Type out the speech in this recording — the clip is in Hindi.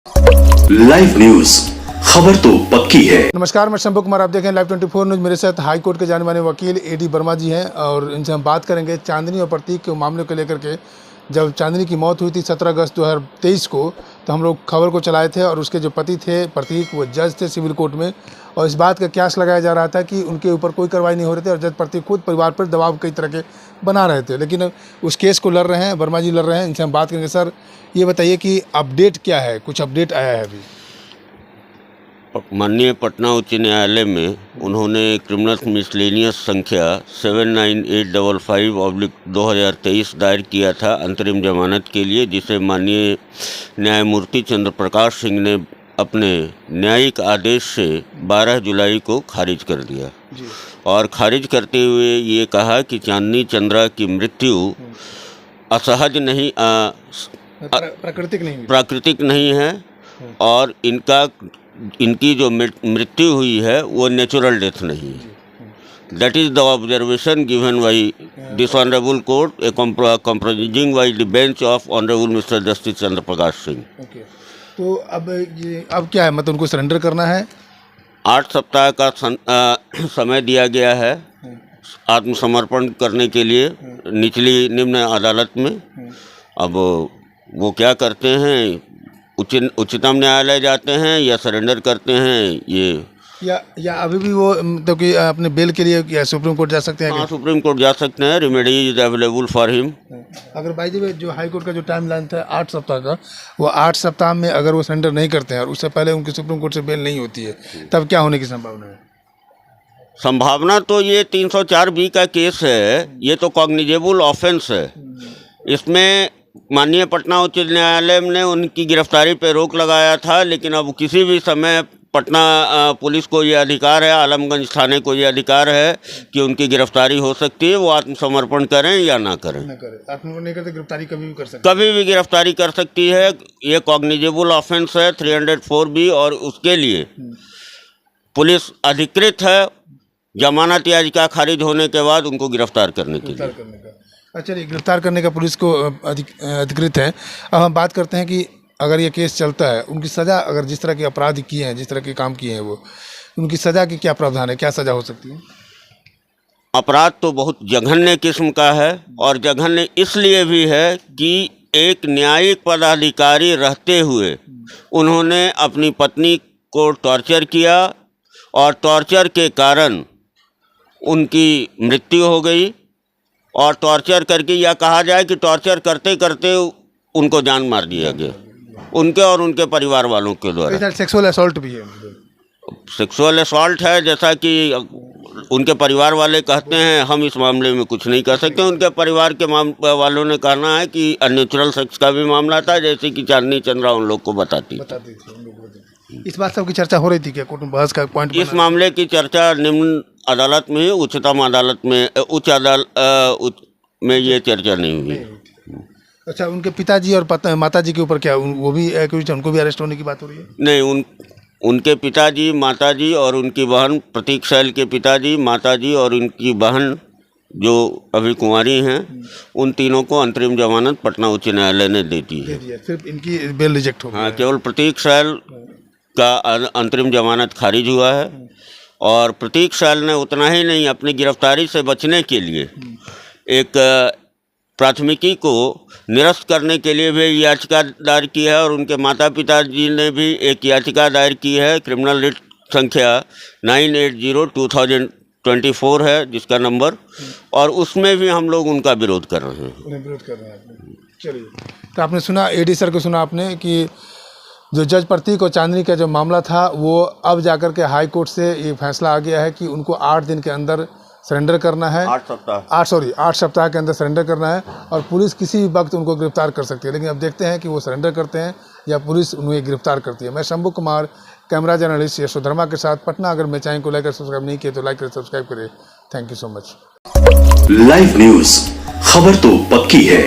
लाइव न्यूज, खबर तो पक्की है। नमस्कार, मैं शंभू कुमार, आप देखें लाइव 24 न्यूज। मेरे साथ हाई कोर्ट के जाने माने वकील एडी वर्मा जी हैं और इनसे हम बात करेंगे चांदनी और प्रतीक के मामले को लेकर के। जब चांदनी की मौत हुई थी 17 अगस्त 2023 को, तो हम लोग खबर को चलाए थे और उसके जो पति थे प्रतीक, वो जज थे सिविल कोर्ट में, और इस बात का क्यास लगाया जा रहा था कि उनके ऊपर कोई कार्रवाई नहीं हो रही थी और जज प्रतीक खुद परिवार पर दबाव कई तरह के बना रहे थे। लेकिन उस केस को लड़ रहे हैं, वर्मा जी लड़ रहे हैं, इनसे हम बात करेंगे। सर, ये बताइए कि अपडेट क्या है, कुछ अपडेट आया है अभी? माननीय पटना उच्च न्यायालय में उन्होंने क्रिमिनल मिसलेनियस संख्या 79855/2023 दायर किया था अंतरिम जमानत के लिए, जिसे माननीय न्यायमूर्ति चंद्र प्रकाश सिंह ने अपने न्यायिक आदेश से 12 जुलाई को खारिज कर दिया और खारिज करते हुए ये कहा कि चांदनी चंद्रा की मृत्यु असहज नहीं, प्राकृतिक नहीं है और इनकी जो मृत्यु हुई है वो नेचुरल डेथ नहीं है। That is the observation given by this honourable court, compromising by the bench of honourable mister justice Chandra Prakash Singh. तो अब क्या है, मतलब उनको सरेंडर करना है? 8 सप्ताह का समय दिया गया है आत्मसमर्पण करने के लिए निम्न अदालत में। अब वो क्या करते हैं, उच्चतम न्यायालय जाते हैं या सरेंडर करते हैं, ये या अभी भी वो मतलब कि अपने बेल के लिए या सुप्रीम कोर्ट जा सकते हैं? हाँ, सुप्रीम कोर्ट जा सकते हैं। Remedy is available for him. अगर बाई द वे जो हाई कोर्ट का जो टाइम लाइन था 8 सप्ताह का, वो 8 सप्ताह में अगर वो सरेंडर नहीं करते हैं और उससे पहले उनकी सुप्रीम कोर्ट से बेल नहीं होती है, तब क्या होने की संभावना है? संभावना तो ये 304B का केस है, ये तो कॉग्निजेबल ऑफेंस है। इसमें माननीय पटना उच्च न्यायालय ने उनकी गिरफ्तारी पर रोक लगाया था, लेकिन अब किसी भी समय पटना पुलिस को ये अधिकार है, आलमगंज थाने को ये अधिकार है कि उनकी गिरफ्तारी हो सकती है, वो आत्मसमर्पण करें या ना करें। आत्मसमर्पण नहीं करते गिरफ्तारी कभी भी कर सकते, कभी भी गिरफ्तारी कर सकती है। ये कॉग्निजेबल ऑफेंस है 304B और उसके लिए पुलिस अधिकृत है जमानत याचिका खारिज होने के बाद उनको गिरफ्तार करने के लिए। अच्छा, गिरफ्तार करने का पुलिस को अधिकृत है। अब हम बात करते हैं कि अगर ये केस चलता है, उनकी सज़ा, अगर जिस तरह के अपराध किए हैं, जिस तरह के काम किए हैं, वो उनकी सज़ा की क्या प्रावधान है, क्या सज़ा हो सकती है? अपराध तो बहुत जघन्य किस्म का है और जघन्य इसलिए भी है कि एक न्यायिक पदाधिकारी रहते हुए उन्होंने अपनी पत्नी को टॉर्चर किया और टॉर्चर के कारण उनकी मृत्यु हो गई। और टॉर्चर करके, या कहा जाए कि टॉर्चर करते करते उनको जान मार दिया गया, उनके और उनके परिवार वालों के द्वारा। सेक्सुअल असॉल्ट भी है? सेक्सुअल असॉल्ट है, जैसा कि उनके परिवार वाले कहते हैं। हम इस मामले में कुछ नहीं कर सकते। उनके परिवार के वालों ने कहना है कि अननेचुरल सेक्स का भी मामला था, जैसे कि चांदनी चंद्रा उन लोग को बताती थी। इस बात सब की चर्चा हो रही थी क्या कोर्ट में? बहस का पॉइंट इस मामले की चर्चा निम्न अदालत में, उच्चतम अदालत में, उच्च अदालत में ये चर्चा नहीं हुई। अच्छा, उनके पिताजी और माता जी के ऊपर क्या, वो भी उनको भी अरेस्ट होने की बात हो रही है? नहीं, उनके पिताजी, माताजी और उनकी बहन, प्रतीक शैल के पिताजी, माताजी और उनकी बहन जो अभी कुंवारी हैं, उन तीनों को अंतरिम जमानत पटना उच्च न्यायालय ने दे दी है। सिर्फ इनकी बेल रिजेक्ट हो गई। हाँ, केवल प्रतीक शैल का अंतरिम जमानत खारिज हुआ है और प्रतीक शैल ने उतना ही नहीं, अपनी गिरफ्तारी से बचने के लिए एक प्राथमिकी को निरस्त करने के लिए भी याचिका दायर की है और उनके माता पिता जी ने भी एक याचिका दायर की है। क्रिमिनल रिट संख्या 980/2024 है जिसका नंबर, और उसमें भी हम लोग उनका विरोध कर रहे हैं। चलिए, तो आपने सुना, एडी सर को सुना आपने कि जो जज प्रतीक और चांदनी का जो मामला था, वो अब जाकर के हाई कोर्ट से ये फैसला आ गया है कि उनको 8 दिन के अंदर सरेंडर करना है। 8 सप्ताह के अंदर सरेंडर करना है और पुलिस किसी भी वक्त उनको गिरफ्तार कर सकती है। लेकिन अब देखते हैं कि वो सरेंडर करते हैं या पुलिस उन्हें गिरफ्तार करती है। मैं शंभू कुमार, कैमरा जर्नलिस्ट यशोधर्मा के साथ, पटना। अगर मेरे चैनल को लाइक और सब्सक्राइब नहीं किए तो लाइक और सब्सक्राइब करें। Thank you so much. Live news, खबर तो पक्की है।